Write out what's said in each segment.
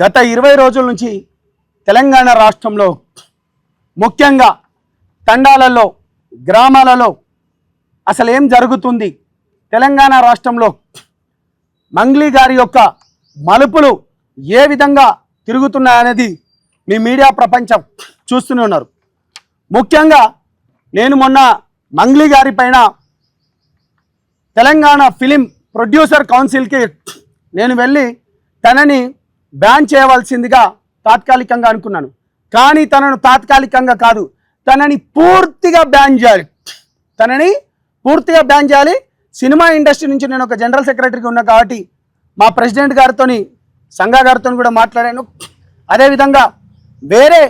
గత 20 రోజుల నుంచి తెలంగాణ రాష్ట్రంలో ముఖ్యంగా తండాలలో గ్రామాలలో అసలు ఏం జరుగుతుంది, తెలంగాణ రాష్ట్రంలో మంగ్లీ గారి యొక్క మలుపులు ఏ విధంగా తిరుగుతున్నాయనేది మీ మీడియా ప్రపంచం చూస్తూనే ఉన్నారు. ముఖ్యంగా నేను మొన్న మంగ్లీ గారి పైన తెలంగాణ ఫిలిం ప్రొడ్యూసర్ కౌన్సిల్కి నేను వెళ్ళి తనని బ్యాన్ చేయవలసిందిగా తాత్కాలికంగా అనుకున్నాను. కానీ తనను తాత్కాలికంగా కాదు, తనని పూర్తిగా బ్యాన్ చేయాలి. సినిమా ఇండస్ట్రీ నుంచి నేను ఒక జనరల్ సెక్రటరీగా ఉన్నా కాబట్టి మా ప్రెసిడెంట్ గారితో సంఘా గారితో కూడా మాట్లాడాను. అదేవిధంగా వేరే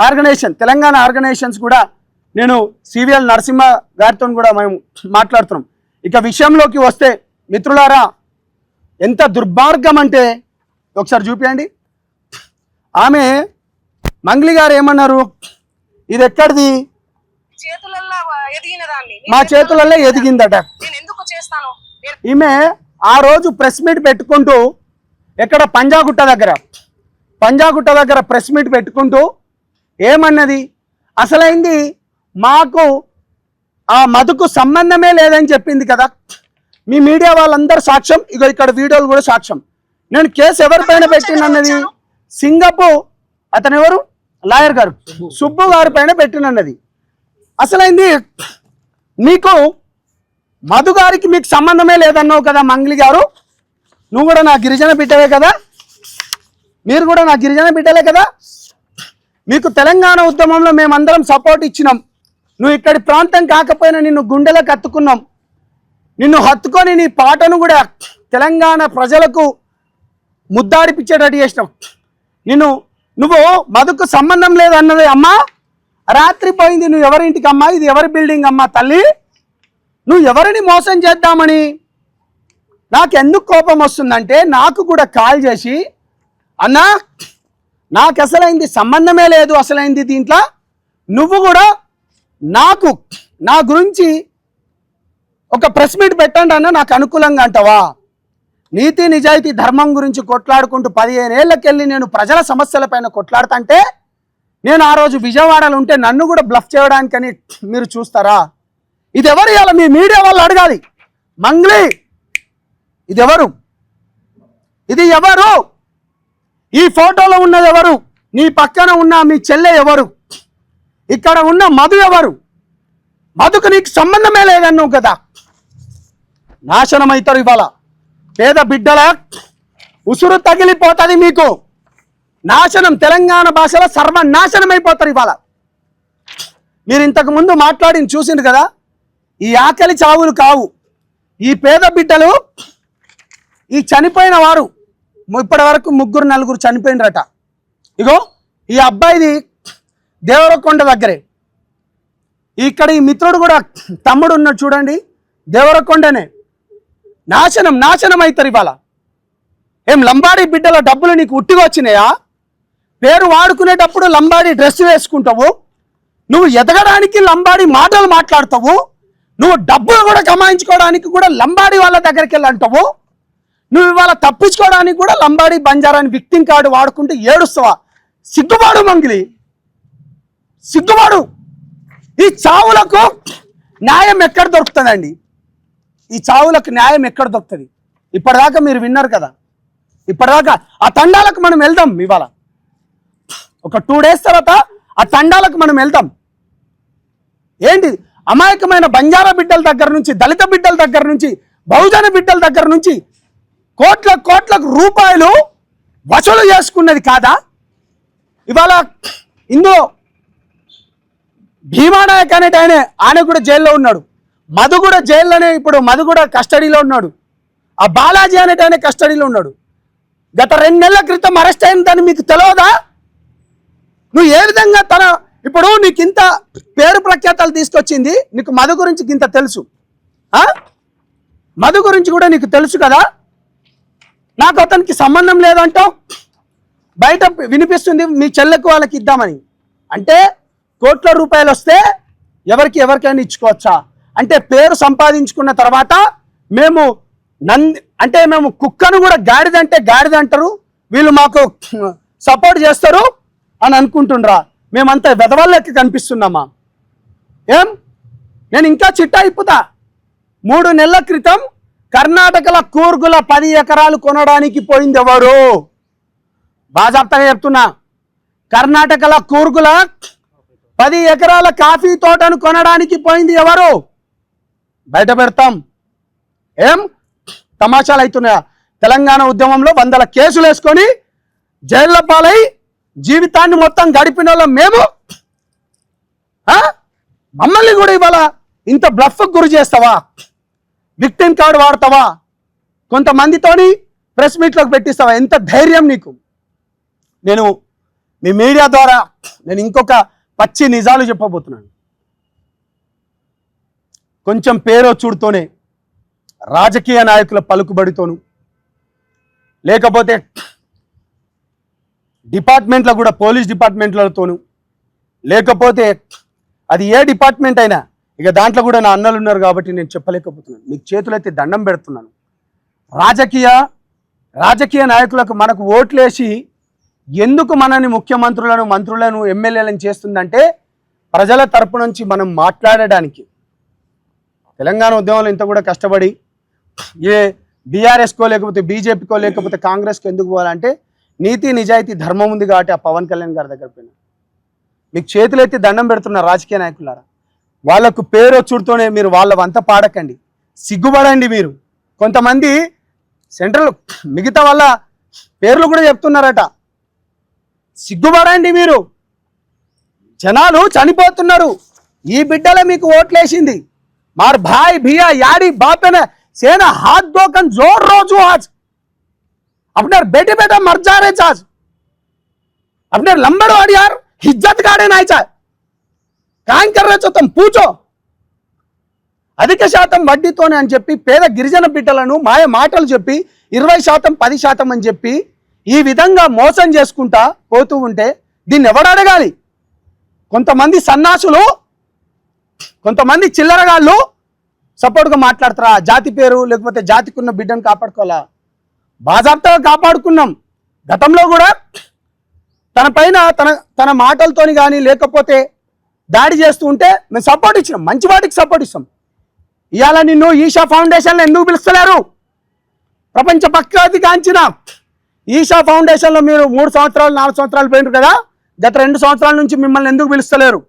ఆర్గనైజేషన్ తెలంగాణ ఆర్గనైజేషన్స్ కూడా నేను సివిఎల్ నరసింహ గారితో కూడా మేము మాట్లాడుతున్నాం. ఇక విషయంలోకి వస్తే మిత్రులారా, ఎంత దుర్మార్గం అంటే ఒకసారి చూపించండి. ఆమె మంగ్లీ గారు ఏమన్నారు, ఇది ఎక్కడిది, మా చేతులలో ఎదిగిందట. ఈమె ఆ రోజు ప్రెస్ మీట్ పెట్టుకుంటూ ఎక్కడ పంజాగుట్ట దగ్గర ప్రెస్ మీట్ పెట్టుకుంటూ ఏమన్నది, అసలైంది మాకు ఆ మధుకు సంబంధమే లేదని చెప్పింది కదా. మీ మీడియా వాళ్ళందరూ సాక్ష్యం, ఇక ఇక్కడ వీడియోలు కూడా సాక్ష్యం. నేను కేసు ఎవరిపైన పెట్టినన్నది, సింగపు అతను ఎవరు లాయర్ గారు సుబ్బు గారి పైన పెట్టినన్నది. అసలైంది మీకు మధు గారికి మీకు సంబంధమే లేదన్నావు కదా మంగ్లీ గారు. నువ్వు కూడా నా గిరిజన బిడ్డవే కదా, మీరు కూడా నా గిరిజన బిడ్డలే కదా. మీకు తెలంగాణ ఉద్యమంలో మేమందరం సపోర్ట్ ఇచ్చినాం. నువ్వు ఇక్కడి ప్రాంతం కాకపోయినా నిన్ను గుండెలకు హత్తుకున్నాం. నిన్ను హత్తుకొని నీ పాటను కూడా తెలంగాణ ప్రజలకు ముద్దాడిపించేటట్టు చేసినావు. నువ్వు మధుకు సంబంధం లేదన్నది అమ్మా. రాత్రి పోయింది, నువ్వు ఎవరింటికి అమ్మా, ఇది ఎవరి బిల్డింగ్ అమ్మా తల్లి, నువ్వు ఎవరిని మోసం చేద్దామని. నాకు ఎందుకు కోపం వస్తుందంటే, నాకు కూడా కాల్ చేసి అన్నా నాకు అసలైంది సంబంధమే లేదు, అసలైంది దీంట్లో నువ్వు కూడా నా గురించి ఒక ప్రెస్ మీట్ పెట్టండి అన్న, నాకు అనుకూలంగా అంటావా. నీతి నిజాయితీ ధర్మం గురించి కొట్లాడుకుంటూ 15 ఏళ్ళకెళ్ళి నేను ప్రజల సమస్యలపైన కొట్లాడుతుంటే, నేను ఆ రోజు విజయవాడలో ఉంటే నన్ను కూడా బ్లఫ్ చేయడానికని మీరు చూస్తారా. ఇది ఎవరు, ఇలా మీ మీడియా వాళ్ళు అడగాలి. మంగ్లీ ఇది ఎవరు, ఈ ఫోటోలో ఉన్నది ఎవరు, నీ పక్కన ఉన్న మీ చెల్లె ఎవరు, ఇక్కడ ఉన్న మధు ఎవరు. మధుకు నీకు సంబంధమే లేదన్నావు కదా. నాశనం అవుతారు ఇవాళ. పేద బిడ్డల ఉసురు తగిలిపోతుంది మీకు. నాశనం, తెలంగాణ భాషలో సర్వనాశనం అయిపోతారు ఇవాళ. మీరు ఇంతకు ముందు మాట్లాడి చూసిండు కదా, ఈ ఆకలి చావులు కావు. ఈ పేద బిడ్డలు, ఈ చనిపోయిన వారు ఇప్పటి వరకు 3-4 చనిపోయినరట. ఇగో ఈ అబ్బాయిది దేవరకొండ దగ్గరే. ఇక్కడ ఈ మిత్రుడు కూడా తమ్ముడు ఉన్నాడు చూడండి, దేవరకొండనే. నాశనం అవుతారు ఇవాళ. ఏం లంబాడీ బిడ్డల డబ్బులు నీకు ఉట్టిగా వచ్చినాయా? పేరు వాడుకునేటప్పుడు లంబాడీ డ్రెస్ వేసుకుంటావు, నువ్వు ఎదగడానికి లంబాడీ మాటలు మాట్లాడతావు, నువ్వు డబ్బులు కూడా కమాయించుకోవడానికి కూడా లంబాడీ వాళ్ళ దగ్గరికి వెళ్ళి అంటావు, నువ్వు ఇవాళ తప్పించుకోవడానికి కూడా లంబాడీ బంజారాని విక్టింగ్ కార్డు వాడుకుంటూ ఏడుస్తావా. సిగ్గుపాడు మంగ్లీ, సిగ్గుపాడు. ఈ చావులకు న్యాయం ఎక్కడ దొరుకుతుందండి? ఈ చావులకు న్యాయం ఎక్కడ దొరుకుతుంది? ఇప్పటిదాకా మీరు విన్నారు కదా. ఇప్పటిదాకా ఆ తండాలకు మనం వెళ్దాం. ఇవాళ ఒక 2 days తర్వాత ఆ తండాలకు మనం వెళ్దాం. ఏంటి అమాయకమైన బంజారా బిడ్డల దగ్గర నుంచి, దళిత బిడ్డల దగ్గర నుంచి, బహుజన బిడ్డల దగ్గర నుంచి కోట్ల రూపాయలు వసూలు చేసుకున్నది కాదా? ఇవాళ ఇందులో భీమానాయక్ అనేట ఆయన కూడా జైల్లో ఉన్నాడు. మధు కూడా జైల్లోనే, ఇప్పుడు మధు కూడా కస్టడీలో ఉన్నాడు. ఆ బాలాజీ అనేట ఆయన కస్టడీలో ఉన్నాడు. గత 2 నెలల క్రితం అరెస్ట్ అయిందని మీకు తెలియదా? నువ్వు ఏ విధంగా ఇప్పుడు నీకు ఇంత పేరు ప్రఖ్యాతలు తీసుకొచ్చింది, నీకు మధు గురించి ఇంత తెలుసు. మధు గురించి కూడా నీకు తెలుసు కదా. నాకు అతనికి సంబంధం లేదంటావు, బయట వినిపిస్తుంది మీ చెల్లెకు వాళ్ళకి ఇద్దామని. అంటే కోట్ల రూపాయలు వస్తే ఎవరికైనా ఇచ్చుకోవచ్చా? అంటే పేరు సంపాదించుకున్న తర్వాత మేము కుక్కను కూడా గాడిద అంటారు, వీళ్ళు మాకు సపోర్ట్ చేస్తారు అని అనుకుంటుండ్రా? మేమంతా వెధవాళ్ళకి కనిపిస్తున్నామా? ఏం నేను ఇంకా చిట్టా ఇప్పుతా. 3 నెలల క్రితం కర్ణాటకలో కూర్గుల 10 ఎకరాలు కొనడానికి పోయింది ఎవరు? బాజాప్తగా చెప్తున్నా, కర్ణాటకలో కూర్గుల 10 ఎకరాల కాఫీ తోటను కొనడానికి పోయింది ఎవరు? బయట పెడతాం. ఏం తమాషాలు అవుతున్నాయా? తెలంగాణ ఉద్యమంలో 100 కేసులు వేసుకొని జైళ్ళ పాలై జీవితాన్ని మొత్తం గడిపిన వాళ్ళం మేము. మమ్మల్ని కూడా ఇవాళ ఇంత బ్లఫ్కు గురి చేస్తావా? విక్టిమ్ కార్డు వాడతావా? కొంతమందితోని ప్రెస్ మీట్లోకి పెట్టిస్తావా? ఎంత ధైర్యం నీకు? నేను మీ మీడియా ద్వారా నేను ఇంకొక పచ్చి నిజాలు చెప్పబోతున్నాను. కొంచెం పేరు చూడుతోనే రాజకీయ నాయకుల పలుకుబడితోను, లేకపోతే డిపార్ట్మెంట్లో కూడా పోలీస్ డిపార్ట్మెంట్లతోను, లేకపోతే అది ఏ డిపార్ట్మెంట్ అయినా ఇక దాంట్లో కూడా నా అన్నలు ఉన్నారు కాబట్టి నేను చెప్పలేకపోతున్నాను. మీకు చేతులైతే దండం పెడుతున్నాను. రాజకీయ నాయకులకు మనకు ఓట్లేసి ఎందుకు మనని ముఖ్యమంత్రులను, మంత్రులను, ఎమ్మెల్యేలను చేస్తుందంటే ప్రజల తరపు నుంచి మనం మాట్లాడడానికి. తెలంగాణ ఉద్యమంలో ఇంత కూడా కష్టపడి ఏ బీఆర్ఎస్కో లేకపోతే బీజేపీకో లేకపోతే కాంగ్రెస్కో ఎందుకు పోవాలంటే నీతి నిజాయితీ ధర్మం ఉంది కాబట్టి ఆ పవన్ కళ్యాణ్ గారి దగ్గర పోయినా. మీకు చేతులెత్తి దండం పెడుతున్న రాజకీయ నాయకులారా, వాళ్ళకు పేరు వచ్చుడుతోనే మీరు వాళ్ళ వంత పాడకండి, సిగ్గుపడండి. మీరు కొంతమంది సెంట్రల్ మిగతా వాళ్ళ పేర్లు కూడా చెప్తున్నారట, సిగ్గుపడండి. మీరు జనాలు చనిపోతున్నారు, ఈ బిడ్డలే మీకు ఓట్లేసింది. मार भाई भैया यारी बाप है सेना हाथ धोकर जोर रोजू आज अपने बेटे बेटा मर जा रहे आज अपने लंबड़ वाड़ी यार इज्जत गाड़े नहीं चाहे काय कर रहे तुम पूछो అధిక శాతం వడ్డీతోనే అని చెప్పి పేద గిరిజన బిడ్డలను మాయ మాటలు చెప్పి 20% 10% అని చెప్పి ఈ విధంగా మోసం చేసుకుంటా పోతూ ఉంటే దీన్ని ఎవరు అడగాలి? కొంతమంది సన్నాసులు, కొంతమంది చిల్లరగాళ్ళు సపోర్ట్గా మాట్లాడతారా? జాతి పేరు లేకపోతే జాతికున్న బిడ్డను కాపాడుకోవాలా? బాజాప్తగా కాపాడుకున్నాం. గతంలో కూడా తన పైన తన మాటలతోని కానీ లేకపోతే దాడి చేస్తూ ఉంటే మేము సపోర్ట్ ఇచ్చినాం, మంచి వాటికి సపోర్ట్ ఇస్తాం. ఇవాళ నిన్ను ఈషా ఫౌండేషన్లో ఎందుకు పిలుస్తలేరు? ప్రపంచ ప్రఖ్యాతి గాంచిన ఈషా ఫౌండేషన్లో మీరు 3 సంవత్సరాలు 4 సంవత్సరాలు పోయినారు కదా, గత 2 సంవత్సరాల నుంచి మిమ్మల్ని ఎందుకు పిలుస్తలేరు?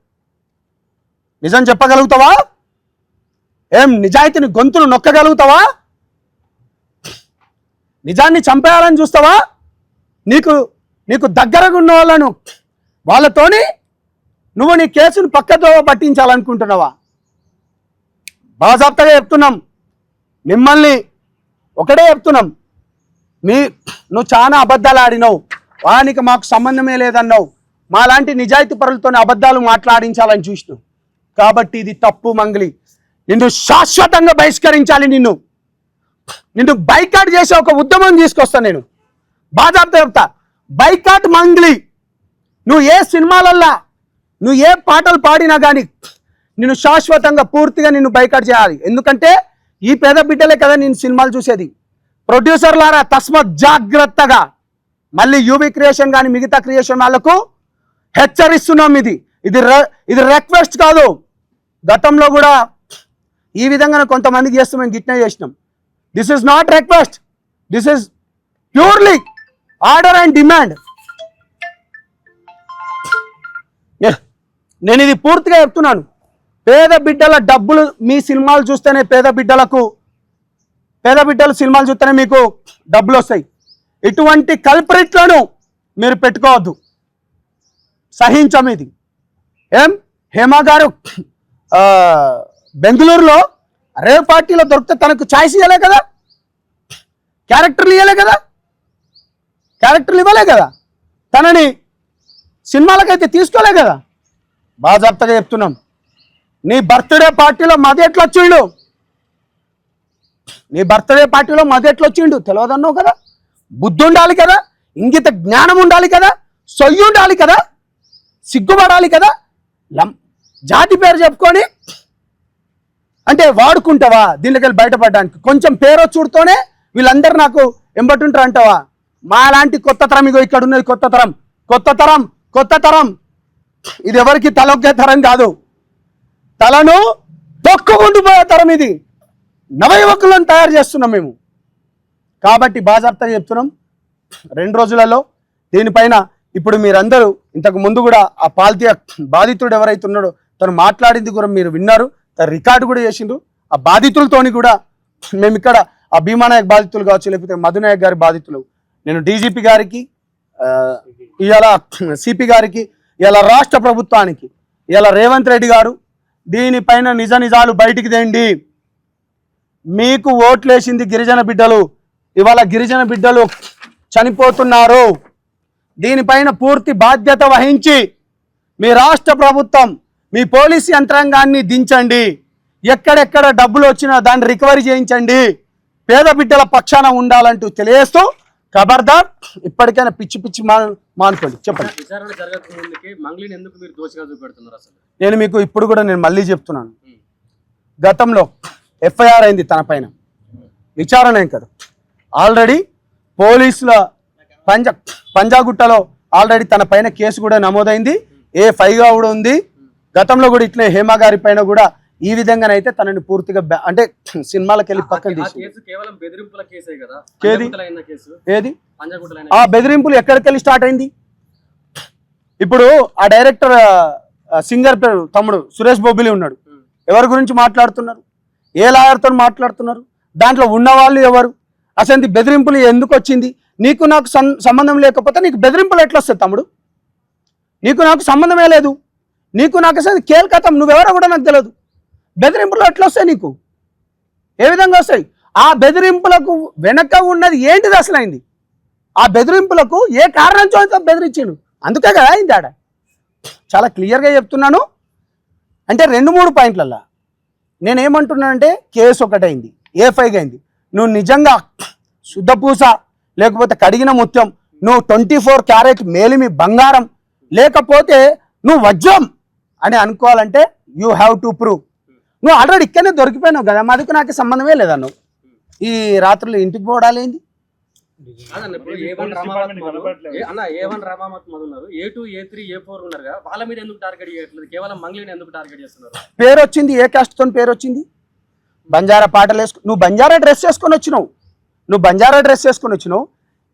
నిజం చెప్పగలుగుతావా? ఏం నిజాయితీని గొంతులు నొక్కగలుగుతావా? నిజాన్ని చంపేయాలని చూస్తావా? నీకు దగ్గరగా ఉన్న వాళ్ళను వాళ్ళతోని నువ్వు నీ కేసును పక్కదోవ పట్టించాలనుకుంటున్నావా? బాజాప్తగా చెప్తున్నాం, మిమ్మల్ని ఒకటే చెప్తున్నాం, నువ్వు చాలా అబద్ధాలు ఆడినావు, వానికి మాకు సంబంధమే లేదన్నావు, మాలాంటి నిజాయితీ పరులతోనే అబద్ధాలు మాట్లాడించాలని చూసినావు. కాబట్టి ఇది తప్పు మంగళి, నిన్ను శాశ్వతంగా బహిష్కరించాలి. నిన్ను బైకాట్ చేసే ఒక ఉద్యమం తీసుకొస్తాను నేను. బాజాప్తా చెప్తా, బైకాట్ మంగళి. నువ్వు ఏ సినిమాలల్లా నువ్వు ఏ పాటలు పాడినా కానీ నిన్ను శాశ్వతంగా పూర్తిగా నిన్ను బైకాట్ చేయాలి. ఎందుకంటే ఈ పేద బిడ్డలే కదా నేను సినిమాలు చూసేది. ప్రొడ్యూసర్లారా తస్మత్ జాగ్రత్తగా, మళ్ళీ యూవీ క్రియేషన్ కానీ మిగతా క్రియేషన్ వాళ్ళకు హెచ్చరిస్తున్నాం. ఇది రిక్వెస్ట్ కాదు. గతంలో కూడా ఈ విధంగా కొంతమందికి చేస్తూ మేము గిట్నే చేసినాం. This is not request, this is purely order and demand. నేను ఇది పూర్తిగా చెప్తున్నాను. పేద బిడ్డల డబ్బులు మీ సినిమాలు చూస్తేనే పేద బిడ్డలు సినిమాలు చూస్తేనే మీకు డబ్బులు వస్తాయి. ఇటువంటి కల్ప్రిట్లను మీరు పెట్టుకోవద్దు, సహించం. ఇది ఏం హేమ గారు బెంగళూరులో రేవ్ పార్టీలో దొరికితే తనకు ఛాయిస్ ఇవ్వలే కదా, క్యారెక్టర్లు ఇవ్వలే కదా, తనని సినిమాలకైతే తీసుకోలే కదా. బాజాప్తగా చెప్తున్నాం, నీ బర్త్డే పార్టీలో మది ఎట్లొచ్చిండు? తెలియదన్నావు కదా. బుద్ధి ఉండాలి కదా, ఇంగిత జ్ఞానం ఉండాలి కదా, సొయ్యి ఉండాలి కదా, సిగ్గుపడాలి కదా. జాతి పేరు చెప్పుకొని అంటే వాడుకుంటావా దీనిలోకి బయటపడడానికి? కొంచెం పేరు చూడుతోనే వీళ్ళందరూ నాకు ఎంబటుంటారు అంటావా? మా లాంటి కొత్త తరం, ఇగో ఇక్కడ ఉన్నది కొత్త తరం, కొత్త తరం, కొత్త తరం. ఇది ఎవరికి తలొక్కే తరం కాదు, తలను తొక్కుకుంటూ పోయే తరం. ఇది నవయువకులను తయారు చేస్తున్నాం మేము. కాబట్టి బాజాప్తా చెప్తున్నాం, 2 రోజులలో దీనిపైన ఇప్పుడు మీరందరూ ఇంతకు ముందు కూడా ఆ పాల్తీయ బాధితుడు ఎవరైతే ఉన్నాడో తను మాట్లాడింది కూడా మీరు విన్నారు, తను రికార్డు కూడా చేసిండు. ఆ బాధితులతోని కూడా మేము ఇక్కడ ఆ భీమానాయక్ బాధితులు కావచ్చు, లేకపోతే మధునాయక్ గారి బాధితులు, నేను డీజీపీ గారికి, ఇవాళ సిపి గారికి, ఇలా రాష్ట్ర ప్రభుత్వానికి, ఇలా రేవంత్ రెడ్డి గారు దీనిపైన నిజ నిజాలు బయటికి తేండి. మీకు ఓట్లేసింది గిరిజన బిడ్డలు, ఇవాళ గిరిజన బిడ్డలు చనిపోతున్నారు. దీనిపైన పూర్తి బాధ్యత వహించి మీ రాష్ట్ర ప్రభుత్వం, మీ పోలీసు యంత్రాంగాన్ని దించండి. ఎక్కడెక్కడ డబ్బులు వచ్చినా దాన్ని రికవరీ చేయించండి. పేద బిడ్డల పక్షాన ఉండాలంటూ తెలియజేస్తూ ఖబర్దార్, ఇప్పటికైనా పిచ్చి పిచ్చి మానుకోండి. చెప్పండి. నేను మీకు ఇప్పుడు కూడా నేను మళ్ళీ చెప్తున్నాను, గతంలో ఎఫ్ఐఆర్ అయింది తన పైన, విచారణ ఏం కదా, ఆల్రెడీ పోలీసుల పంజాగుట్టలో ఆల్రెడీ తన పైన కేసు కూడా నమోదైంది, A5గా కూడా ఉంది. గతంలో కూడా ఇట్లే హేమ గారి పైన కూడా ఈ విధంగానైతే తనని పూర్తిగా అంటే సినిమాలకు వెళ్ళి పక్కన తీసి, ఏది ఆ బెదిరింపులు ఎక్కడికి వెళ్ళి స్టార్ట్ అయింది? ఇప్పుడు ఆ డైరెక్టర్ సింగర్ పేరు తమ్ముడు సురేష్ బొబ్బిలి ఉన్నాడు, ఎవరి గురించి మాట్లాడుతున్నారు? ఏ లాయర్తో మాట్లాడుతున్నారు? దాంట్లో ఉన్న వాళ్ళు ఎవరు? అసలు బెదిరింపులు ఎందుకు వచ్చింది? నీకు నాకు సంబంధం లేకపోతే నీకు బెదిరింపులు ఎట్లా వస్తాయి తమ్ముడు? నీకు నాకు సంబంధమే లేదు, నీకు నాకు అసలు కేల్కతం, నువ్వెవరో కూడా నాకు తెలియదు. బెదిరింపులు ఎట్లా వస్తాయి నీకు? ఏ విధంగా వస్తాయి? ఆ బెదిరింపులకు వెనక ఉన్నది ఏంటిది అసలు అయింది? ఆ బెదిరింపులకు ఏ కారణంతో బెదిరించాడు? అందుకే కదా అయింది ఆడ. చాలా క్లియర్గా చెప్తున్నాను. అంటే 2-3 పాయింట్లల్లో నేనేమంటున్నానంటే, కేసు ఒకటైంది, A5గా అయింది. నువ్వు నిజంగా శుద్ధపూస లేకపోతే కడిగిన ముత్యం, నువ్వు 24 క్యారెట్ మేలిమి బంగారం, లేకపోతే నువ్వు వజ్రం అని అనుకోవాలంటే యూ హ్యావ్ టు ప్రూవ్. నువ్వు ఆల్రెడీ ఇక్కడనే దొరికిపోయినావు కదా, మాదికు నాకు సంబంధమే లేదా, నువ్వు ఈ రాత్రులు ఇంటికి పోవడాలేంది? పేరు వచ్చింది, ఏ కాస్ట్ తో పేరు వచ్చింది? బంజారా పాటలు నువ్వు బంజారా డ్రెస్ చేసుకొని వచ్చినావు,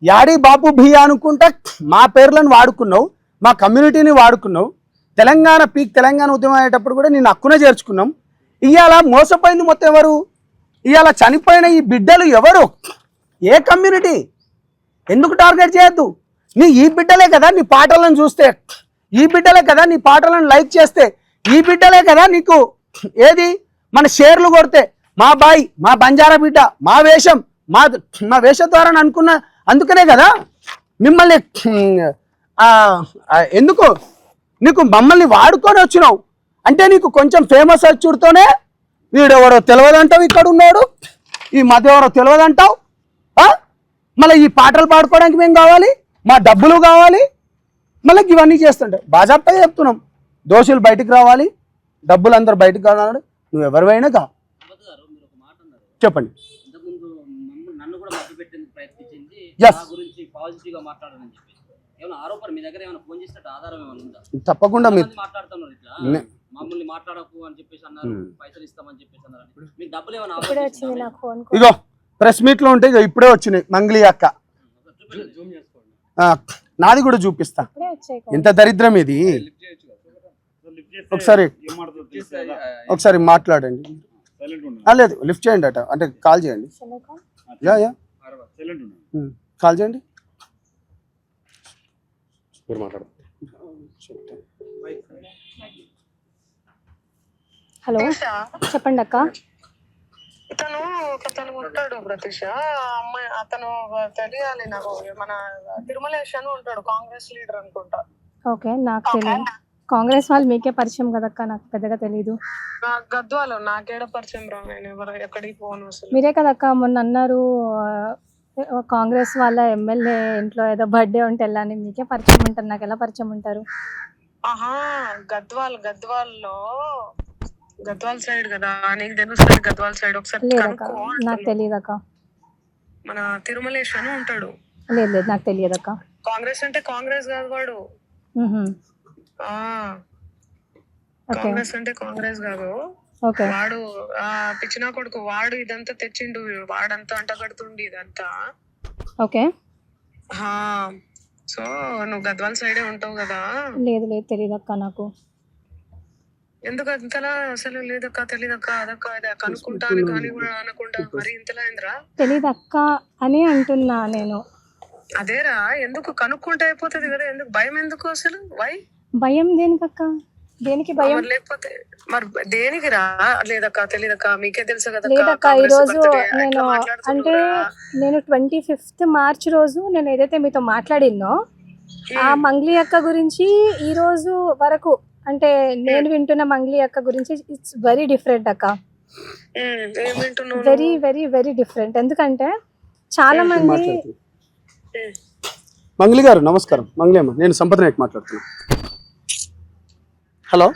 యాడీ బాపు భీయా అనుకుంటా మా పేర్లను వాడుకున్నావు, మా కమ్యూనిటీని వాడుకున్నావు. తెలంగాణ ఉద్యమం అయ్యేటప్పుడు కూడా నేను హక్కునే చేర్చుకున్నాం. ఇవాళ మోసపోయింది మొత్తం ఎవరు? ఇవాళ చనిపోయిన ఈ బిడ్డలు ఎవరు? ఏ కమ్యూనిటీ? ఎందుకు టార్గెట్ చేయొద్దు? ఈ బిడ్డలే కదా నీ పాటలను చూస్తే, ఈ బిడ్డలే కదా నీ పాటలను లైక్ చేస్తే, ఈ బిడ్డలే కదా నీకు ఏది మన షేర్లు కొడితే, మా బాయ్, మా బంజారా బిడ్డ, మా వేషం, మా వేషద్వారా అనుకున్న. అందుకనే కదా మిమ్మల్ని ఎందుకు నీకు మమ్మల్ని వాడుకొని వచ్చినావు అంటే, నీకు కొంచెం ఫేమస్ వచ్చుడుతోనే వీడెవరో తెలియదంటావు, ఇక్కడ ఉన్నాడు ఈ మధ్య ఎవరో తెలియదంటావు. మళ్ళీ ఈ పాటలు పాడుకోవడానికి మేము కావాలి, మా డబ్బులు కావాలి, మళ్ళీ ఇవన్నీ చేస్తుంటావు. బాజాప్తా చెప్తున్నాం, దోషులు బయటకు రావాలి, డబ్బులు అందరూ బయటకు రావాలి. నువ్వు ఎవరివైనా కా చెప్పండి. తప్పకుండా ఇగో ప్రెస్ మీట్ లో ఉంటే ఇప్పుడే వచ్చినాయి మంగ్లీ అక్క, నాది కూడా చూపిస్తా. ఎంత దరిద్రం ఇది! ఒకసారి మాట్లాడండి. లేదు లిఫ్ట్ చేయండి అట, అంటే కాల్ చేయండి. కాల్ చేయండి. హలో చెప్పండి అక్క. అతను ఉంటాడు ప్రతీష, అమ్మాయి అతను తెలియాలి నాకు. మన తిరుమలేష్ అని ఉంటాడు, కాంగ్రెస్ లీడర్ అనుకుంటా. ఓకే, నాకు తెలియదు. కాంగ్రెస్ వాళ్ళు మీకే పరిచయం కదక్క, నాకు పెద్దగా తెలీదు. గద్వాలు నాకేడ పరిచయం రా, నేను ఎక్కడికి పోను అసలు. మీరే కదక్క మొన్న అన్నారు కాంగ్రెస్ వాళ్ళ ఎమ్మెల్యే ఇంట్లో ఏదో బర్త్డే ఉంటే వెళ్ళాని, మీకే పరిచయం ఉంటారు, నాకు ఎలా పరిచయం ఉంటారు? ఆహా, గద్వాల్లో గద్వాల్ సైడ్ కదా, నీకు తెలుస్తుంది గద్వాల్ సైడ్. ఒకసారి నాకు తెలియదు అక్క. మన తిరుమలేష్ అని ఉంటాడు, లేదు లేదు నాకు తెలియదు అక్క. కాంగ్రెస్ అంటే కాంగ్రెస్ కాదు వాడు. ఆ ఓకే కాంగ్రెస్ అంటే కాంగ్రెస్ కాదు ఓకే వాడు. ఆ పిచ్చినా కొడుకు వాడు. ఇదంతా తెచ్చిండు వాడంతా అంటగడుతుండి ఇదంతా. ఓకే. సో నువ్వు గద్వాల సైడే ఉంటావు కదా. లేదు లేదు తెలియదు అక్క నాకు. ఎందుకు అంతలా అసలు లేదక్క తెలియదక్క అదక్క ఇదే కనుక్కుంటాను కానీ కూడా అనకుండా మరి ఇంతలా ఏంద్రా. తెలీదు అక్క అని అంటున్నా నేను. అదేరా ఎందుకు కనుక్కుంటే అయిపోతుంది కదా. ఎందుకు భయం ఎందుకు అసలు? వై భయం దేనికక్క? దేనికి భయం? మరి లేకపోతే మరి దేనికి రా? లేదక్క తెలియదక్క మీకే తెలుసు కదా. లేదక్క ఈ రోజు నేను అంటే నేను 25th March రోజు నేను ఏదైతే మీతో మాట్లాడినో ఆ మంగ్లీ అక్క గురించి ఈ రోజు వరకు అంటే నేను వింటున్న మంగ్లీ అక్క గురించి ఇట్స్ వెరీ డిఫరెంట్ అక్క. Very very very different. ఎందుకంటే చాలా మంది. మంగ్లీ గారు నమస్కారం. మంగ్లీ అమ్మ, నేను సంపద నాయక్ మాట్లాడుతున్నా. హలో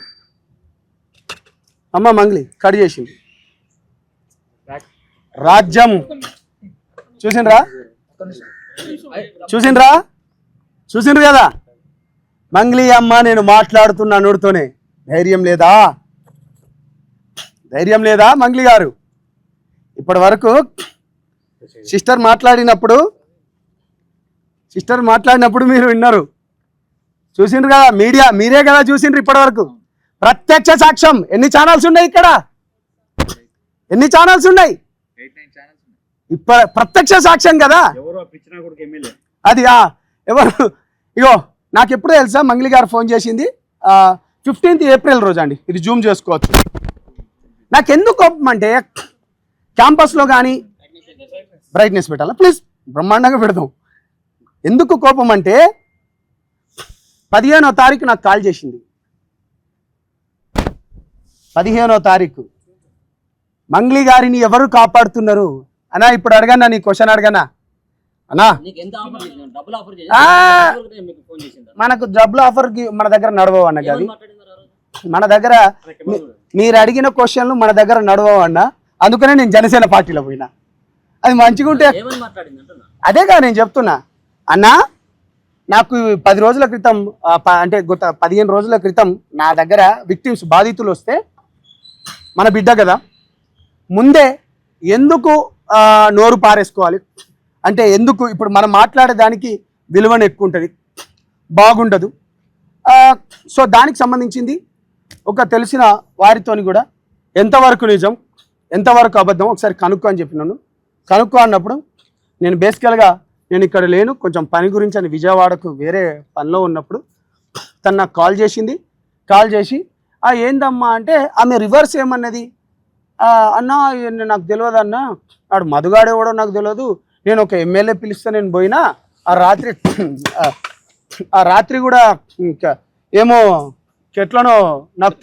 అమ్మ. మంగ్లీ కట్ చేసింది. రాజ్యం చూసిండ్రా చూసిండ్రు కదా. మంగ్లీ అమ్మ నేను మాట్లాడుతున్నా నోడుతోనే. ధైర్యం లేదా మంగ్లీ గారు? ఇప్పటి వరకు సిస్టర్ మాట్లాడినప్పుడు మీరు విన్నారు, చూసిండ్రు కదా. మీడియా మీరే కదా చూసిండ్రు ఇప్పటి వరకు. ప్రత్యక్ష సాక్ష్యం. ఎన్ని ఛానల్స్ ఉన్నాయి ఇక్కడ? ఎన్ని ఛానల్స్ ఉన్నాయి? ప్రత్యక్ష సాక్ష్యం కదా అది. ఎవరు? ఇగో నాకు ఎప్పుడు తెలుసా మంగ్లీ గారు ఫోన్ చేసింది 15th April రోజు అండి. ఇది జూమ్ చేసుకోవచ్చు. నాకు ఎందుకు కోపం అంటే క్యాంపస్లో కానీ బ్రైట్నెస్ పెట్టాలా ప్లీజ్, బ్రహ్మాండంగా పెడదాం. ఎందుకు కోపం అంటే 15వ తారీఖు నాకు కాల్ చేసింది. 15వ తారీఖు మంగ్లీ గారిని ఎవరు కాపాడుతున్నారు అన్నా? ఇప్పుడు అడగన్నా, నీ క్వశ్చన్ అడగనా అన్నా? మనకు డబ్బులు ఆఫర్కి మన దగ్గర నడవవు అన్న. అది మన దగ్గర మీరు అడిగిన క్వశ్చన్లు మన దగ్గర నడవవు అన్న. అందుకనే నేను జనసేన పార్టీలో పోయినా. అది మంచిగా ఉంటే అదేగా నేను చెప్తున్నా అన్నా. నాకు 10 రోజుల క్రితం అంటే గత 15 రోజుల క్రితం నా దగ్గర విక్టిమ్స్ బాధితులు వస్తే, మన బిడ్డ కదా, ముందే ఎందుకు నోరు పారేసుకోవాలి అంటే ఎందుకు ఇప్పుడు మనం మాట్లాడేదానికి విలువను ఎక్కువ ఉంటుంది, బాగుండదు. సో దానికి సంబంధించింది ఒక తెలిసిన వారితోని కూడా ఎంతవరకు నిజం ఎంతవరకు అబద్ధం ఒకసారి కనుక్కో అని చెప్పినాను. కనుక్కో అన్నప్పుడు నేను బేసికల్గా నేను ఇక్కడ లేను, కొంచెం పని గురించి అని విజయవాడకు వేరే పనిలో ఉన్నప్పుడు తను నాకు కాల్ చేసింది. కాల్ చేసి ఏందమ్మా అంటే ఆమె రివర్స్ ఏమన్నది, అన్న నాకు తెలియదు అన్న, ఆడు మధుగాడేవాడో నాకు తెలియదు, నేను ఒక ఎమ్మెల్యే పిలిస్తే నేను పోయినా ఆ రాత్రి కూడా ఏమో ఎట్లనో నాకు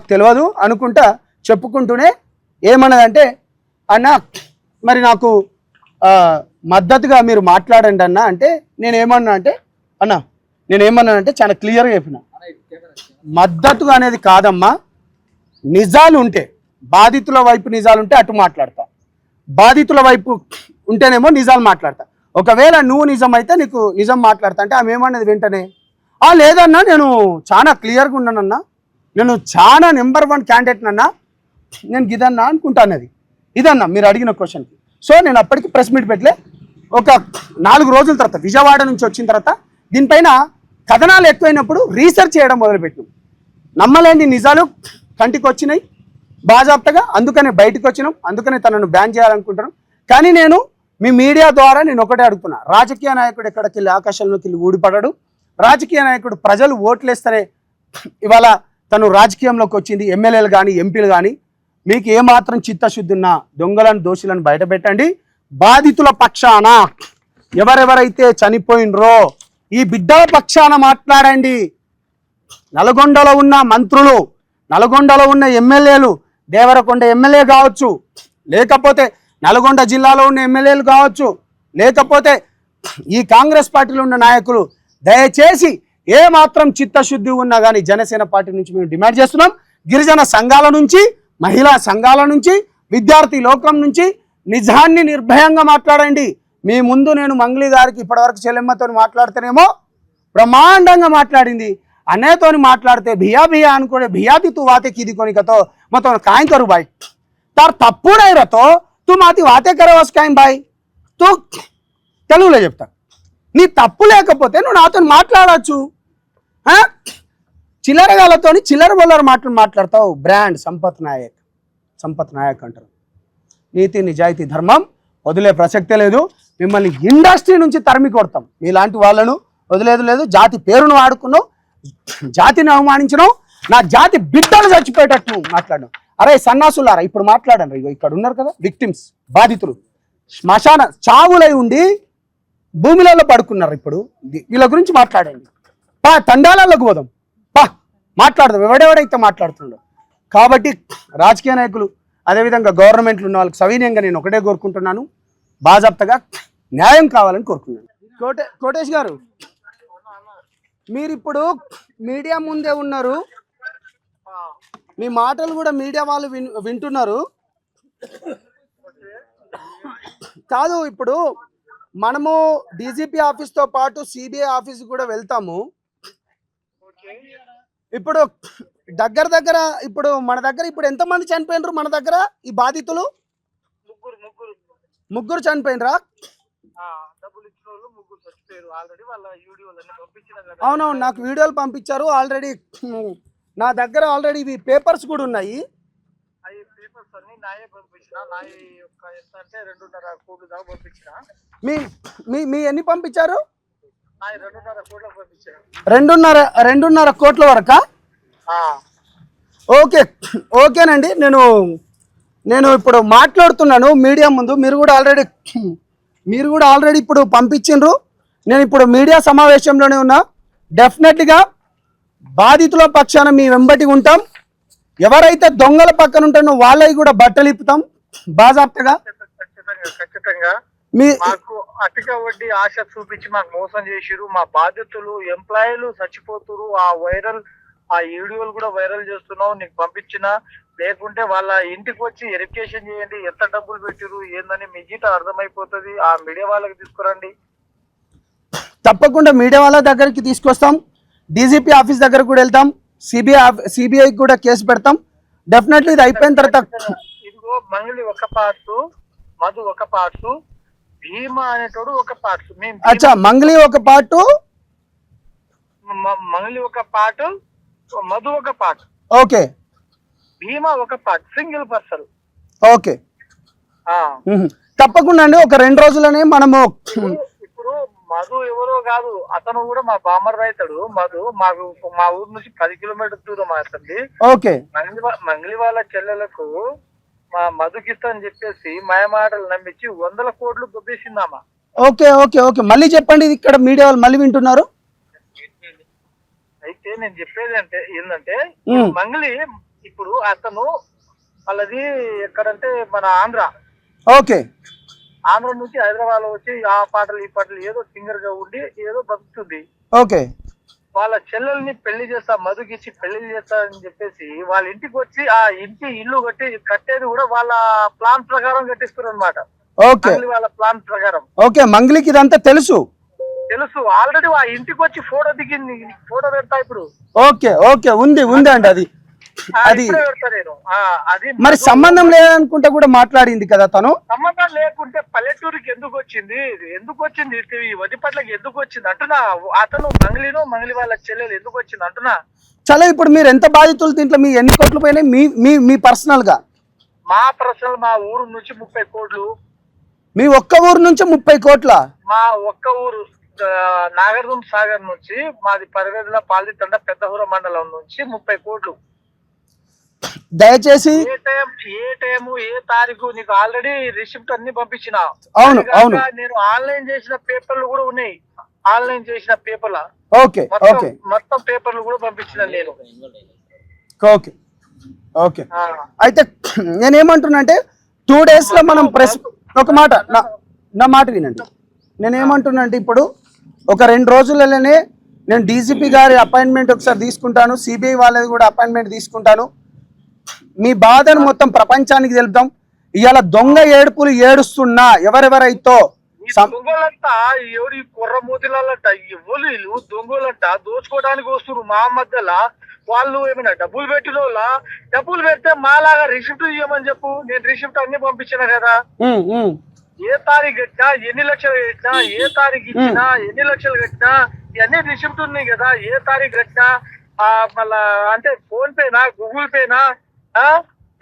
తెలియదు అనుకుంటా చెప్పుకుంటూనే ఏమన్నదంటే, అన్న మరి నాకు మద్దతుగా మీరు మాట్లాడండి అన్న అంటే నేనేమన్నా అంటే చాలా క్లియర్గా చెప్పిన, మద్దతుగా అనేది కాదమ్మా, నిజాలు ఉంటే బాధితుల వైపు నిజాలు ఉంటే అటు మాట్లాడతా, బాధితుల వైపు ఉంటేనేమో నిజాలు మాట్లాడతా. ఒకవేళ నువ్వు నిజం అయితే నీకు నిజం మాట్లాడతా అంటే ఆమె ఏమన్నది వెంటనే, లేదన్నా నేను చాలా క్లియర్గా ఉన్నానన్నా, నేను చాలా నెంబర్ 1 క్యాండిడేట్ అన్నా, నేను గిదన్నా అనుకుంటానది. ఇదన్నా మీరు అడిగిన క్వశ్చన్కి. సో నేను అప్పటికి ప్రెస్ మీట్ పెట్టలే. ఒక 4 రోజుల తర్వాత విజయవాడ నుంచి వచ్చిన తర్వాత దీనిపైన కథనాలు ఎక్కువైనప్పుడు రీసెర్చ్ చేయడం మొదలుపెట్టినాం. నమ్మలేని నిజాలు కంటికి వచ్చినాయి బాజాప్తగా, అందుకనే బయటకు వచ్చినాం, అందుకనే తనను బ్యాన్ చేయాలనుకుంటున్నాం. కానీ నేను మీ మీడియా ద్వారా నేను ఒకటే అడుగుతున్నా, రాజకీయ నాయకుడు ఎక్కడికి వెళ్ళి ఆకాశంలోకి వెళ్ళి ఊడిపడడు. రాజకీయ నాయకుడు ప్రజలు ఓట్లేస్తేనే ఇవాళ తను రాజకీయంలోకి వచ్చింది. ఎమ్మెల్యేలు కానీ ఎంపీలు కానీ మీకు ఏమాత్రం చిత్తశుద్ధి ఉన్నా దొంగలను దోషులను బయటపెట్టండి. బాధితుల పక్షాన ఎవరెవరైతే చనిపోయినరో ఈ బిడ్డల పక్షాన మాట్లాడండి. నల్గొండలో ఉన్న మంత్రులు, నల్గొండలో ఉన్న ఎమ్మెల్యేలు, దేవరకొండ ఎమ్మెల్యే కావచ్చు, లేకపోతే నల్గొండ జిల్లాలో ఉన్న ఎమ్మెల్యేలు కావచ్చు, లేకపోతే ఈ కాంగ్రెస్ పార్టీలో ఉన్న నాయకులు, దయచేసి ఏమాత్రం చిత్తశుద్ధి ఉన్నా కానీ జనసేన పార్టీ నుంచి మేము డిమాండ్ చేస్తున్నాం. గిరిజన సంఘాల నుంచి, మహిళా సంఘాల నుంచి, విద్యార్థి లోకం నుంచి నిజాన్ని నిర్భయంగా మాట్లాడండి. మీ ముందు నేను మంగ్లీ గారికి ఇప్పటివరకు చెల్లెమ్మతో మాట్లాడితేనేమో బ్రహ్మాండంగా మాట్లాడింది, అన్నయ్యతోని మాట్లాడితే భియా భియా అనుకోడే భియాతి తూ వాతే कीदी कोनी कतो मैं तो काहे करूं भाई तार तप्पू नहीं रतो तू माती वाते करे वस काहे भाई तू తెలుగులో చెప్తా నీ తప్పు లేకపోతే నువ్వు నాతో మాట్లాడొచ్చు. చిల్లరగాలతోని చిల్లర బొల్లర మాట్లాడతావు. బ్రాండ్ సంపత్ నాయక్ అంటారు. నీతి నిజాయితీ ధర్మం వదిలే ప్రసక్తే లేదు. మిమ్మల్ని ఇండస్ట్రీ నుంచి తరిమి కొడతాం. మీలాంటి వాళ్ళను వదిలేదు లేదు. జాతి పేరును వాడుకున్నావు, జాతిని అవమానించినావు, నా జాతి బిడ్డలు చచ్చిపోయేటట్టు మాట్లాడడం. అరే సన్నాసులారా ఇప్పుడు మాట్లాడండి. ఇగో ఇక్కడ ఉన్నారు కదా విక్టిమ్స్, బాధితులు, శ్మశాన చావులై ఉండి భూమిలలో పడుకున్నారు. ఇప్పుడు వీళ్ళ గురించి మాట్లాడండి. తండాలకు పోదాం, మాట్లాడదాం. ఎవడెవడైతే మాట్లాడుతున్నాడో. కాబట్టి రాజకీయ నాయకులు అదేవిధంగా గవర్నమెంట్లు ఉన్న వాళ్ళకి సవినయంగా నేను ఒకటే కోరుకుంటున్నాను, బాజాప్తగా న్యాయం కావాలని కోరుకున్నాను. కోటేష్ గారు, మీరు ఇప్పుడు మీడియా ముందే ఉన్నారు, మీ మాటలు కూడా మీడియా వాళ్ళు వింటున్నారు. కాదు, ఇప్పుడు మనము డీజీపీ ఆఫీస్తో పాటు సిబిఐ ఆఫీస్ కూడా వెళ్తాము. ఇప్పుడు దగ్గర ఇప్పుడు మన దగ్గర ఇప్పుడు ఎంతమంది చనిపోయినరు? మన దగ్గర ఈ బాధితులు ముగ్గురు చనిపోయినరా? అవునవును, నాకు వీడియోలు పంపించారు ఆల్రెడీ. నా దగ్గర ఆల్రెడీ ఇవి పేపర్స్ కూడా ఉన్నాయి. మీ ఎన్ని పంపించారు? 2.5 కోట్ల వరకా? ఓకేనండి. నేను ఇప్పుడు మాట్లాడుతున్నాను మీడియా ముందు. మీరు కూడా ఆల్రెడీ ఇప్పుడు పంపించిండ్రు. నేను ఇప్పుడు మీడియా సమావేశంలోనే ఉన్నా. డెఫినెట్గా బాధితుల పక్షాన మీ వెంబటి ఉంటాం. ఎవరైతే దొంగల పక్కన ఉంటారో వాళ్ళవి కూడా బట్టలు ఇప్పుతాం బాజాప్తగా. ఖచ్చితంగా మాకు అధిక వడ్డీ ఆశ చూపించి మాకు మోసం చేసిరు. మా బాధితులు ఎంప్లాయీలు చచ్చిపోతురు. ఆ వీడియోలు కూడా వైరల్ చేస్తున్నావు, నీకు పంపించిన. లేకుంటే వాళ్ళ ఇంటికి వచ్చి వెరిఫికేషన్ చేయండి, ఎంత డబ్బులు పెట్టిరు ఏందని మీ జీతం అర్థమైపోతుంది. ఆ మీడియా వాళ్ళకి తీసుకురండి. తప్పకుండా మీడియా వాళ్ళ దగ్గరికి తీసుకొస్తాం. డీజీపీ ఆఫీస్ దగ్గర కూడా వెళ్తాం. సిబిఐ కూడా కేసు పెడతాం. డెఫినెట్లీ ఇది అయిపోయిన తర్వాత ఇదిగో మంగళి ఒక పార్టు, మధు ఒక పార్టు, భీమా అనేటోడు ఒక పార్ట్. అచ్చా, మంగళి ఒక పార్టు, మంగళి ఒక పార్ట్, మధు ఒక పార్ట్. ఓకే. భీమా ఒక పార్ట్, సింగిల్ పర్సన్. ఓకే, తప్పకుండా అండి. ఒక 2 రోజులనే మనము. ఇప్పుడు మధు ఎవరో కాదు, అతను కూడా మా బామ్మర్ రైతుడు. మధు మా ఊరు నుంచి 10 కిలోమీటర్ దూరం అవుతుంది. ఓకే. మంగళి వాళ్ళ చెల్లెలకు మా మధుకిస్తా అని చెప్పేసి మాయమాటలు నమ్మించి 100 కోట్లు దొబ్బేసిందామా. ఓకే. మళ్ళీ చెప్పండి, ఇది ఇక్కడ మీడియా వాళ్ళు మళ్ళీ వింటున్నారు. అయితే నేను చెప్పేది ఏంటంటే మంగళి ఇప్పుడు అతను వాళ్ళది ఎక్కడంటే మన ఆంధ్ర. ఓకే. ఆంధ్ర నుంచి హైదరాబాద్ లో వచ్చి ఆ పాటలు ఈ పాటలు ఏదో సింగర్ గా ఉండి ఏదో బతుకుతుంది. ఓకే. వాళ్ళ చెల్లెల్ని పెళ్లి చేస్తా, మధుకిచ్చి పెళ్లి చేస్తా అని చెప్పేసి వాళ్ళ ఇంటికి వచ్చి ఆ ఇల్లు కట్టేది కూడా వాళ్ళ ప్లాన్ ప్రకారం కట్టిస్తారు అనమాట. ఓకే. వాళ్ళ ప్లాన్ ప్రకారం. ఓకే, మంగళికి ఇదంతా తెలుసు. ఆల్రెడీ ఆ ఇంటికి వచ్చి ఫోటో దిగింది. ఫోటో పెడతా ఇప్పుడు. ఓకే ఉంది అండి. అది మరి సంబంధం లేదనుకుంటే కూడా మాట్లాడింది కదా తను. సంబంధం లేకుంటే పల్లెటూరుకి ఎందుకు వచ్చింది వదిపట్లకి ఎందుకు వచ్చింది అంటున్నా. అతను మంగళి వాళ్ళ చెల్లెలు ఎందుకు వచ్చింది అంటున్నా. చలో, ఇప్పుడు మీరు ఎంత బాధితులు దీంట్లో? మీ ఎన్ని కోట్లు పోయినాయి మీ పర్సనల్ గా? మా పర్సనల్ మా ఊరు నుంచి 30 కోట్లు. మీ ఒక్క ఊరు నుంచి 30 కోట్ల? మా ఒక్క ఊరు నాగర్దుం సాగర్ నుంచి మాది పరివేదుల పాలితండ పెద్దహూర మండలం నుంచి 30 కోట్లు. దయచేసి ఏ టైము ఏ తారీఖు నీకు ఆల్రెడీ రిసిప్ట్ అన్ని పంపించిన. అవును. నేను ఆన్లైన్ చేసిన పేపర్లు కూడా ఉన్నాయి. ఆన్లైన్ చేసిన పేపర్ల మొత్తం పేపర్లు కూడా పంపించిన నేను. ఓకే. అయితే నేనేమంటున్నా అంటే 2 days లో మనం ఒక మాట, నా మాట వినండి. నేనేమంటున్నా అంటే ఇప్పుడు ఒక 2 రోజులలోనే నేను డీజీపీ గారి అపాయింట్మెంట్ ఒకసారి తీసుకుంటాను, సిబిఐ వాళ్ళది కూడా అపాయింట్మెంట్ తీసుకుంటాను. మీ బాధను మొత్తం ప్రపంచానికి తెలుపుదాం. ఇవాళ దొంగ ఏడుపులు ఏడుస్తున్నా ఎవరెవరైతో ఈ దొంగలంతా ఎవరి కుర్ర మూతిలంట ఎవరు వీళ్ళు దొంగలంట దోచుకోవడానికి వస్తున్నారు మా మధ్యలో. వాళ్ళు ఏమైనా డబ్బులు పెట్టిన వాళ్ళ? డబ్బులు పెడితే మాలాగా రిసిప్ట్ ఇవ్వమని చెప్పు, నేను రిసిప్ట్ అన్ని పంపించిన కదా. ఏ తారీఖు కట్టినా, ఎన్ని లక్షలు కట్టినా, ఏ తారీఖు ఇచ్చినా, ఎన్ని లక్షలు కట్టినా ఇవన్నీ రిసిప్ట్ ఉన్నాయి కదా. ఏ తారీఖు కట్టినా మళ్ళా అంటే ఫోన్ పేనా, గూగుల్ పేనా,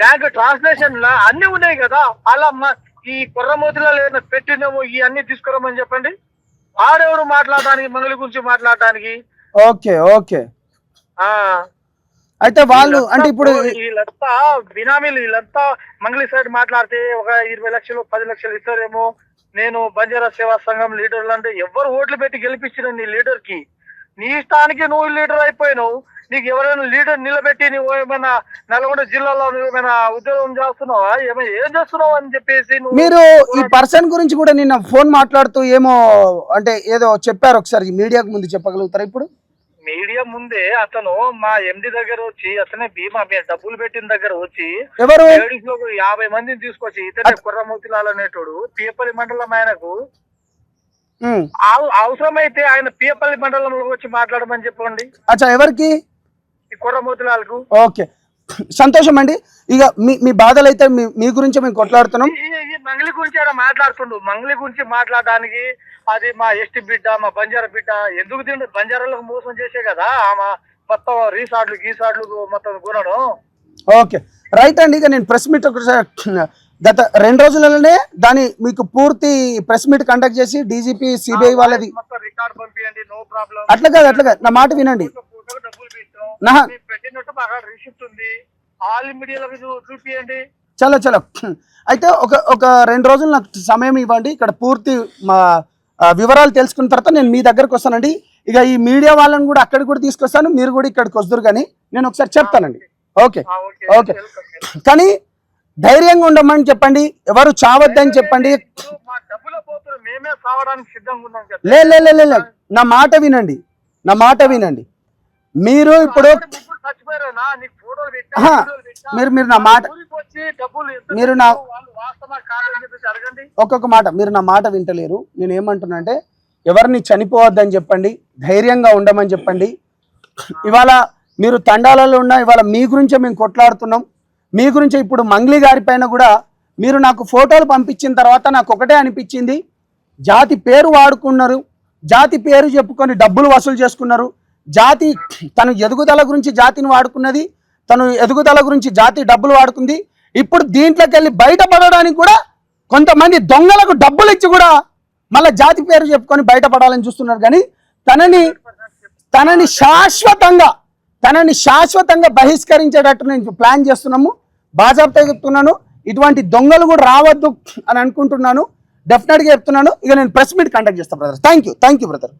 బ్యాంక్ ట్రాన్స్లేషన్ లా అన్ని ఉన్నాయి కదా. అలా ఈ కుర్రమూతిలో ఏదైనా పెట్టినాము ఇవన్నీ తీసుకురమని చెప్పండి. ఆడెవరు మాట్లాడడానికి, మంగళి గురించి మాట్లాడడానికి? Okay okay. అయితే వాళ్ళు అంటే ఇప్పుడు వీళ్ళంతా బినామీలు, వీళ్ళంతా మంగళి సైడ్ మాట్లాడితే ఒక 20 లక్షలు 10 లక్షలు ఇస్తారేమో. నేను బంజారా సేవా సంఘం లీడర్లు అంటే ఎవరు ఓట్లు పెట్టి గెలిపించిన నీ లీడర్ కి, నీ ఇష్టానికి నువ్వు లీడర్ అయిపోయినావు. నీకు ఎవరైనా లీడర్ నిలబెట్టి నువ్వు ఏమైనా నల్గొండ జిల్లాలో నువ్వు ఏమైనా ఉద్యోగం చేస్తున్నావా, ఏమైనా ఏం చేస్తున్నావు అని చెప్పేసి మీరు ఈ పర్సన్ గురించి కూడా నిన్న ఫోన్ మాట్లాడుతూ ఏమో అంటే ఏదో చెప్పారు, ఒకసారి మీడియాకు ముందు చెప్పగలుగుతారా? ఇప్పుడు మీడియా ముందే అతను మా ఎండి దగ్గర వచ్చి, అతనే బీమా డబ్బులు పెట్టిన దగ్గర వచ్చి ఎవరు 50 మందిని తీసుకొచ్చి, ఇతనే కుర్రమూతిలాల్ అనేటోడు పీపల్లి మండలం, ఆయనకు అవసరమైతే ఆయన పీపల్లి మండలంలో వచ్చి మాట్లాడమని చెప్పండి. అచ్చా, ఎవరికి? కుర్రమూతిలాల్కు. ఓకే, సంతోషం అండి. ఇక మీ బాధలు అయితే మీ గురించి మేము కొట్లాడుతున్నాం. ఈ మంగళి గురించి ఆయన మాట్లాడుతుండు. మంగళి గురించి మాట్లాడడానికి అది మా ఎస్టీ బిడ్డ, మా బంజారా బిడ్డ. ఎందుకు తిండు? బంజారాలకు మోసం చేసే కదా ఆమె మొత్తం రీసార్ట్లు గీసార్ట్లు మొత్తం కొనడం. ఓకే రైట్ అండి. ఇక నేను ప్రెస్ మీట్ గత 2 రోజులలోనే దాని మీకు పూర్తి ప్రెస్ మీట్ కండక్ట్ చేసి డీజీపీ సిబిఐ వాళ్ళది రికార్డ్ పంపించండి, నో ప్రాబ్లం. అట్లా కాదు, నా మాట వినండి. డబ్బులు పెట్టినట్టు బాగా రిసిప్ట్ ఉంది, ఆల్ మీడియాలో చూపియండి. చలో అయితే ఒక 2 రోజులు నాకు సమయం ఇవ్వండి. ఇక్కడ పూర్తి మా వివరాలు తెలుసుకున్న తర్వాత నేను మీ దగ్గరకు వస్తానండి. ఇక ఈ మీడియా వాళ్ళని కూడా అక్కడికి కూడా తీసుకొస్తాను, మీరు కూడా ఇక్కడికి వస్తారు. కానీ నేను ఒకసారి చెప్తానండి. ఓకే ఓకే, కానీ ధైర్యంగా ఉండమని చెప్పండి, ఎవరు చావద్దని చెప్పండి. లే నా మాట వినండి, మీరు ఇప్పుడు మీరు నా మాట ఒక్కొక్క మాట మీరు నా మాట వింటలేరు. నేను ఏమంటున్నా అంటే ఎవరిని చనిపోవద్దని చెప్పండి, ధైర్యంగా ఉండమని చెప్పండి. ఇవాళ మీరు తండాలలో ఉన్న ఇవాళ మీ గురించే మేము కొట్లాడుతున్నాం. మీ గురించి ఇప్పుడు మంగ్లీ గారి పైన కూడా మీరు నాకు ఫోటోలు పంపించిన తర్వాత నాకు ఒకటే అనిపించింది, జాతి పేరు వాడుకున్నారు, జాతి పేరు చెప్పుకొని డబ్బులు వసూలు చేసుకున్నారు. జాతి తను ఎదుగుదల గురించి జాతిని వాడుకున్నది, తను ఎదుగుదల గురించి జాతి డబ్బులు వాడుకుంది. ఇప్పుడు దీంట్లోకి వెళ్ళి బయటపడడానికి కూడా కొంతమంది దొంగలకు డబ్బులు ఇచ్చి కూడా మళ్ళీ జాతి పేరు చెప్పుకొని బయటపడాలని చూస్తున్నారు. కానీ తనని శాశ్వతంగా బహిష్కరించేటట్టు నేను ప్లాన్ చేస్తున్నాము. బాజాబ్తా చెప్తున్నాను, ఇటువంటి దొంగలు కూడా రావద్దు అని అనుకుంటున్నాను. డెఫినెట్గా చెప్తున్నాను. ఇక నేను ప్రెస్ మీట్ కండక్ట్ చేస్తాను బ్రదర్. Thank you brother.